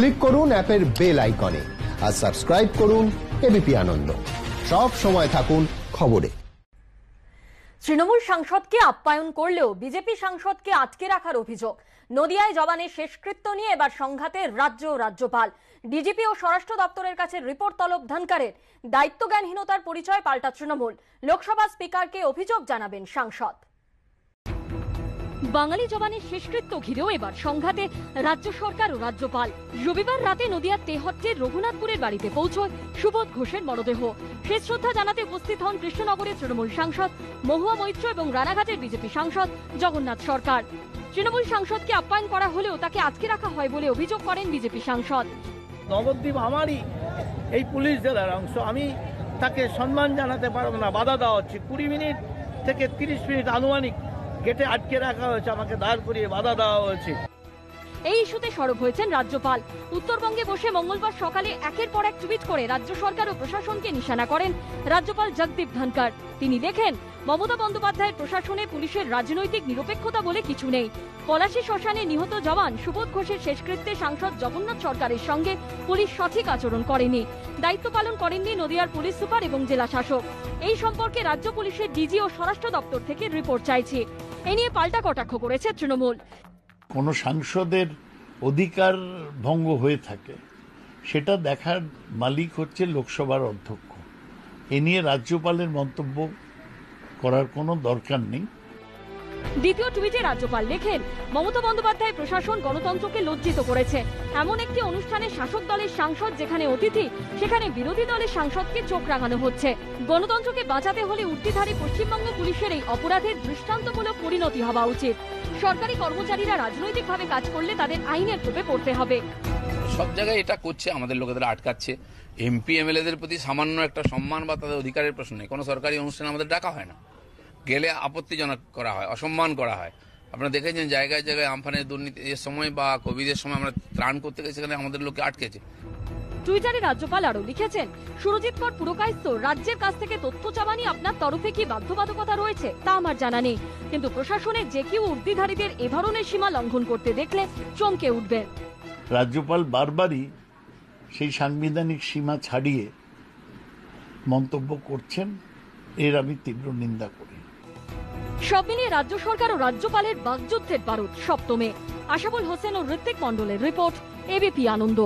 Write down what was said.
Click করুন অ্যাপের bell আইকনে আর সাবস্ক্রাইব করুন এবিপি আনন্দ। সব সময় থাকুন খবরে। তৃণমূল সাংসদকে আপ্যায়ন করলেও বিজেপি সাংসদকে আটকে রাখার অভিযোগ। নদিয়ায় জবানের শেষকৃত্য নিয়ে এবার সংঘাতে রাজ্যপাল। ডিজিপি ও স্বরাষ্ট্র দপ্তরের কাছে রিপোর্ট তলব ধনকরের। দায়িত্বজ্ঞানহীনতার পরিচয় পাল্টা তৃণমূল। লোকসভা স্পিকারকে অভিযোগ জানাবেন সাংসদ। বাঙালি জবানের শেষকৃত্য ঘিরেও এবার সংঘাতে রাজ্য সরকার ও রাজ্যপাল। রবিবার রাতে নদিয়ার তেহট্টের রঘুনাথপুরের বাড়িতে পৌঁছয় সুবোধ ঘোষের মরদেহ। শেষ শ্রদ্ধা জানাতে উপস্থিত হন কৃষ্ণনগরের তৃণমূল সাংসদ মহুয়া মৈত্র এবং রানাঘাটের বিজেপি সাংসদ জগন্নাথ সরকার। তৃণমূল সাংসদকে আপ্যায়ন করা হলেও তাকে আটকে রাখা হয় বলে অভিযোগ করেন বিজেপি সাংসদ। নবদ্বীপ আমারই এই পুলিশ জেলার অংশ, আমি তাকে সম্মান জানাতে পারবো না, বাধা দেওয়া হচ্ছে। 20 মিনিট থেকে 30 মিনিট আনুমানিক গেটে আটকে রাখা হয়েছে, আমাকে দাঁড় করিয়ে বাধা দেওয়া হয়েছে। এই ইস্যুতে সরব হয়েছেন রাজ্যপাল। উত্তরবঙ্গে বসে মঙ্গলবার সকালে একের পর এক টুইট করে রাজ্য সরকার ও প্রশাসনকে নিশানা করেন রাজ্যপাল জগদীপ ধনকর। তিনি লেখেন, মমতা বন্দ্যোপাধ্যায়ের প্রশাসনে পুলিশের রাজনৈতিক নিরপেক্ষতা বলে কিছু নেই। পলাশী শ্মশানে নিহত জওয়ান সুবোধ ঘোষের শেষকৃত্যে সাংসদ জগন্নাথ সরকারের সঙ্গে পুলিশ সঠিক আচরণ করেনি। দায়িত্ব পালন করেননি নদিয়ার পুলিশ সুপার এবং জেলা শাসক। এই সম্পর্কে রাজ্য পুলিশের ডিজি ও স্বরাষ্ট্র দপ্তর থেকে রিপোর্ট চাইছে। এ নিয়ে পাল্টা কটাক্ষ করেছে তৃণমূল। কোন সাংসদের অধিকার ভঙ্গ হয়ে থাকে সেটা দেখার মালিক হচ্ছে লোকসভার অধ্যক্ষ। এ নিয়ে রাজ্যপালের মন্তব্য করার কোনো দরকার নেই। দ্বিতীয় টুইটে রাজ্যপাল লেখেন, মমতা বন্দ্যোপাধ্যায় প্রশাসন গণতন্ত্রকে লজ্জিত করেছে। এমন একটি অনুষ্ঠানে শাসক দলের সাংসদ যেখানে অতিথি, সেখানে বিরোধী দলের সাংসদকে চোখ রাঙানো হচ্ছে। গণতন্ত্রকে বাঁচাতে হলে উর্দিধারী পশ্চিমবঙ্গ পুলিশের এই অপরাধের দৃষ্টান্তমূলক পরিণতি হওয়া উচিত। সরকারি কর্মচারীরা রাজনৈতিকভাবে কাজ করলে তাদের আইনের কোপে পড়তে হবে। সব জায়গায় এটা করছে, আমাদের লোকেদের আটকাচ্ছে। এমপি এমএলএদের প্রতি সামান্য একটা সম্মান বা তাদের অধিকারের প্রশ্ন নেই। কোনো সরকারি অনুষ্ঠানে আমাদের ডাকা হয় না, গেলে আপত্তিজনক করা হয়, অসম্মান করা হয়। আপনারা দেখেছেন জায়গায় জায়গায় আমফানের দুর্নীতি এর সময় বা কোভিডের সময় আমরা ত্রাণ করতে গেছি, সেখানে আমাদের লোককে আটকেছে। টুইটারে রাজ্যপাল আরও লিখেছেন, সুরজিৎ কর পুরকায়স্থ রাজ্যের কাছ থেকে তথ্য চাওয়ানি আপনার তরফে কি বাধ্যবাধকতা রয়েছে তা আমার জানা নেই, কিন্তু প্রশাসনের যে কেউ উর্দিধারীদের এ ধরনের সীমা লঙ্ঘন করতে দেখলে চমকে উঠবেন। রাজ্যপাল বারবারই সেই সাংবিধানিক সীমা ছাড়িয়ে মন্তব্য করছেন, এর আমি তীব্র নিন্দা করি। সব মিলিয়ে রাজ্য সরকার ও রাজ্যপালের বাগযুদ্ধের বারুদ সপ্তমে। আশাবুল হোসেন ও ঋত্বিক মণ্ডলের রিপোর্ট, এবিপি আনন্দ।